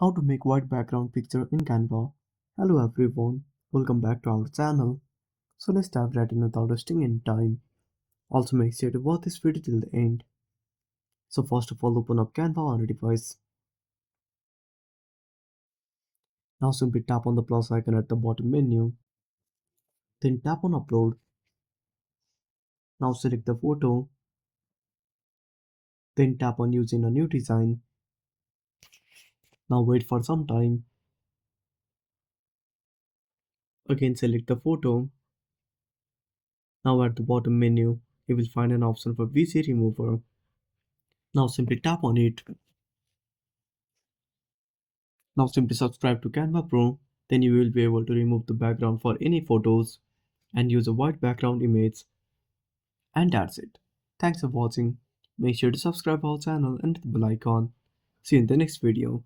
How to make white background picture in Canva. Hello everyone, welcome back to our channel. So let's dive right in without wasting any time. Also make sure to watch this video till the end. So first of all open up Canva on a device. Now simply tap on the plus icon at the bottom menu. Then tap on upload. Now select the photo. Then tap on using a new design. Now wait for some time. Again select the photo. Now at the bottom menu, you will find an option for VC remover. Now simply tap on it. Now simply subscribe to Canva Pro, then you will be able to remove the background for any photos and use a white background image. And that's it. Thanks for watching. Make sure to subscribe our channel and hit the bell icon. See you in the next video.